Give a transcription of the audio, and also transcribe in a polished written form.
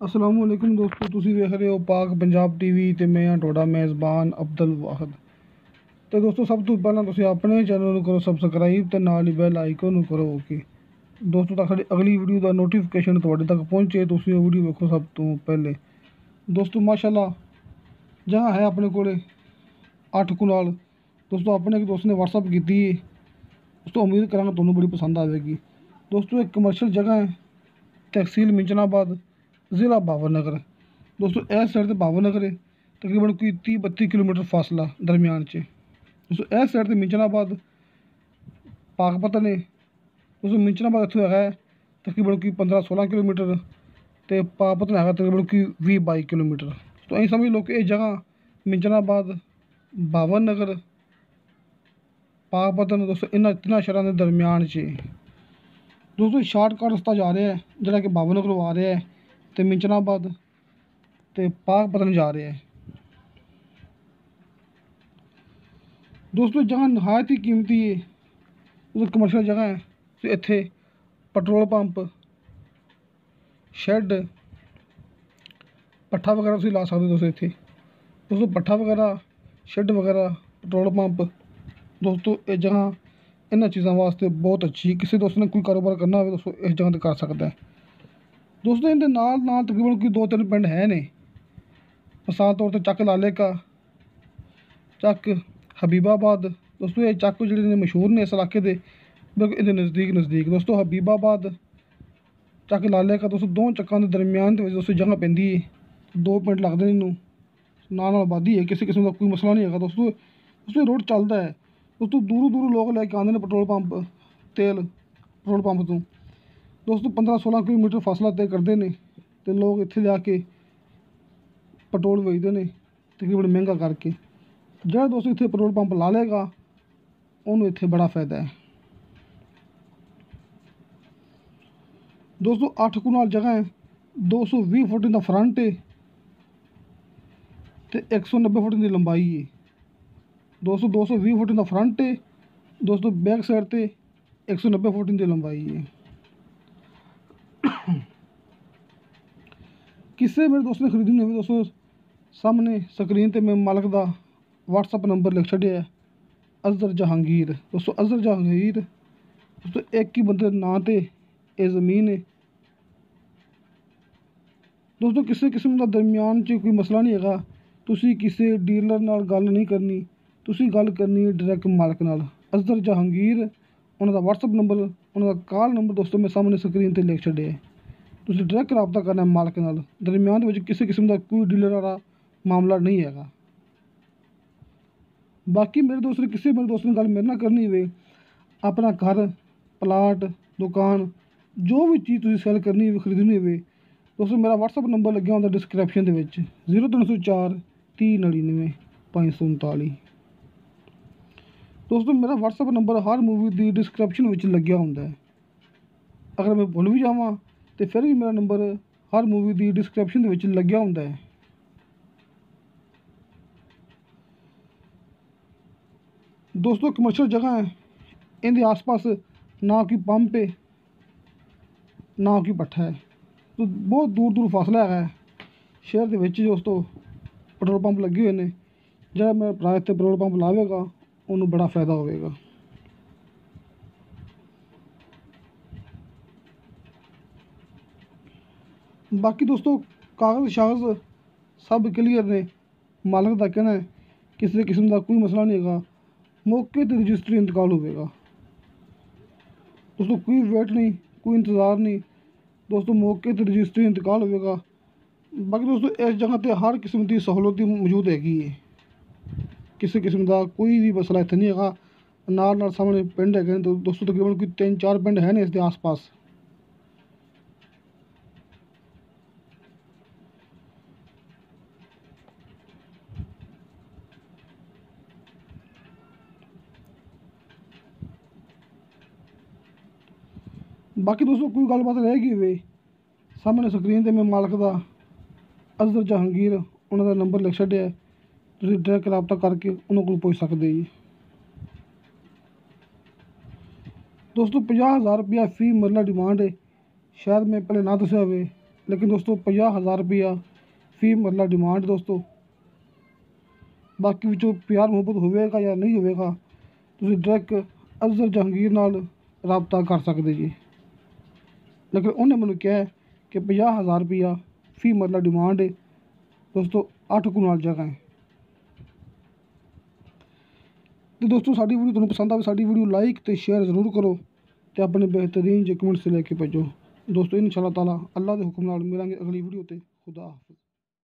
अस्सलाम वालेकुम दोस्तों, तुसी वेख रहे हो पाक पंजाब टीवी ते मैं हां तुहाडा मेज़बान अब्दुल वाहिद। तो दोस्तों, सब तो पहला तुसी अपने चैनल नूं करो सब्सक्राइब ते नाल ही बैल आइकन नूं करो ओके दोस्तों, तां साडी अगली वीडियो दा नोटिफिकेशन तुहाडे तक पहुंचे। तुसी ओह वीडियो वेखो सब तो पहले। दोस्तों माशाल्लाह जगह है अपने कोले 8 कुनाल। दोस्तों अपने एक दोस्त ने व्हाट्सअप की दोस्तों, उम्मीद करांगा तुहानूं बड़ी पसंद आएगी। दोस्तों एक कमर्शल जगह है, तहसील मिंचनाबाद, ज़िला बाबरनगर। दोस्तों इस साइड ते बाबरनगर है, तकरीबन कोई 30-32 किलोमीटर फासला दरमियान च। दोस्तों इस साइड ते मिंचनाबाद पाकपतन है। दोस्तों मिंचनाबाद इत्थों है तकरीबन कोई 15-16 किलोमीटर, तो पाकपतन है तकरीबन कोई 20-22 किलोमीटर। तो अं समझ लो कि ये जगह मिंचनाबाद, बाबरनगर, पाकपतन दोस्तों इन्होंने तिना शहरों के दरमियान च। दोस्तों शार्टकट रस्ता जा रहा है जोड़ा कि बाबरनगर आ रहा है, तो मिंचनाबाद तो पाकपतन जा रहा है। दोस्तों जगह नहायत ही कीमती है। दोस्तों कमर्शियल जगह है, तो इत्थे पेट्रोल पंप, शैड, पट्ठा वगैरह तुसीं ला सकते दोस्तों इत्थे। दोस्तों पट्ठा वगैरह, शैड वगैरह, पेट्रोल पंप, दोस्तों ये जगह इन्हां चीज़ों वास्ते बहुत अच्छी है। किसी दोस्त ने कोई कारोबार करना हो दोस्तों इस जगह पर कर सकता है। दोस्तों इनके नाल नाल तकरीबन कोई 2-3 पिंड है ने, मिसाल तौर पर चक लाले का, चक हबीबाबाद। दोस्तों ये चक जो मशहूर ने इस इलाके के, बिल्कुल इहदे नज़दीक दोस्तों हबीबाबाद, चक लाले का। दोस्तों दो चक्कां दे दरमियान दे विच दोस्तों जगह पैंदी है, 2 पिंड लगदे ने इनूं, नाल आबादी है, किसी किस्म का कोई मसला नहीं है दोस्तों रोड चलता है। दोस्तों दूरों लोग लैके आते हैं पेट्रोल पंप तेल पेट्रोल पंप तो दोस्तों 15-16 किलोमीटर फासला तय करते हैं, तो लोग इत्थे जाके पेट्रोल बेचते हैं तकरीबन महंगा करके। जो दोस्तों इत्थे पेट्रोल पंप ला लेगा उन्होंने इत्थे बड़ा फायदा है। दोस्तों 8 कुनाल जगह है, 220 फुट इंदा फ्रंट है, तो 190 फुट की लंबाई है। दोस्तों 220 फुट इंदा फ्रंट है, दोस्तों बैक साइड ते 190 फुट की लंबाई है। किसी मेरे दोस्त ने खरीदनी होगी दोस्तों, सामने स्क्रीन ते मैं मालक का व्हाट्सअप नंबर लिख छड़िया है, अजहर जहांगीर। दोस्तों अजहर जहांगीर दोस्तों एक ही बंदे नां ते ये ज़मीन है। दोस्तों किसी किस्म का दरमियान च कोई मसला नहीं है, तुसी किसी डीलर नाल गल नहीं करनी, तुसी गल करनी है डायरैक्ट मालक नाल। अजहर जहांगीर उन्होंने व्हाट्सअप नंबर, उन्होंने कॉल नंबर दोस्तों मैं सामने स्क्रीन पर लिख छड़िया है। तुसी डायरैक्ट रबता करना है मालक नाल, दरमियान में किसी किस्म का कोई डीलर वाला मामला नहीं है। बाकी मेरे दोस्त ने किसी मेरे दोस्त ने गल मेरे नाल करनी हुए, अपना घर, प्लाट, दुकान, जो भी चीज़ तुसीं सेल करनी हो खरीदनी हो दोस्तों, मेरा व्हाट्सअप नंबर लग्या होंदा डिस्क्रिप्शन दे विच 0304 3099 539। दोस्तों मेरा व्हाट्सअप नंबर हर मूवी की डिस्क्रिप्शन विच लग्या होंदा है। अगर मैं भुल भी जावां तो फिर भी मेरा नंबर हर मूवी की डिस्क्रिप्शन विच लग्या होंदा है। दोस्तों कमर्शियल जगह है, इनके आस पास ना कोई पंप है ना कोई पट्ठा है, तो बहुत दूर फासला है। शहर के विच दोस्तों पेट्रोल पंप लगे हुए हैं, जो मेरा भरा इत्थे पेट्रोल पंप लावेगा उन्होंने बड़ा फायदा होगा। बाकी दोस्तों कागज़ शागज़ सब क्लीयर ने, मालक का कहना है किसी किस्म का कोई मसला नहीं है, मौके पर रजिस्ट्री इंतकाल होगा। दोस्तों कोई वेट नहीं, कोई इंतज़ार नहीं, दोस्तों मौके पर रजिस्ट्री इंतकाल होगा। बाकी दोस्तों इस जगह पर हर किस्म की सहूलत मौजूद हैगी है, किसी किस्म का कोई भी मसला इत्थे नहीं है। नाल सामने पिंड है दोस्तों, तकरीबन कोई 3-4 पिंड है ने इसके आस पास। बाकी दोस्तों कोई गलबात रहेगी वे सामने स्क्रीन पर मैं मालक का अजहर जहांगीर उन्होंने नंबर लिख छड़िया है, तुसीं डायरैक्ट रबता करके उन्होंने को पुछ सकते जी। दोस्तों 50,000 रुपया फी मरला डिमांड है, शायद मैं पहले ना दस्या हो, लेकिन दोस्तों 50,000 रुपया फी मरला डिमांड दोस्तों। बाकी विचों प्यार मुहब्बत होवेगा या नहीं होवेगा, तुसीं डायरैक्ट अज़हर जहांगीर नाल राबता कर सकते जी। लेकिन उन्हें मैनूं कहा है कि 50,000 रुपया फी मरला डिमांड है दोस्तों, 8 कनाल जगह है। तो दोस्तों साड़ी वीडियो तुहानूं पसंद आवे, साड़ी वीडियो लाइक तो शेयर जरूर करो, तो अपने बेहतरीन जे कमेंट से लेके भेजो दोस्तों। इंशाअल्लाह ताला अल्लाह के हुक्म नाल मिलांगे अगली वीडियो ते। खुदा हाफिज़।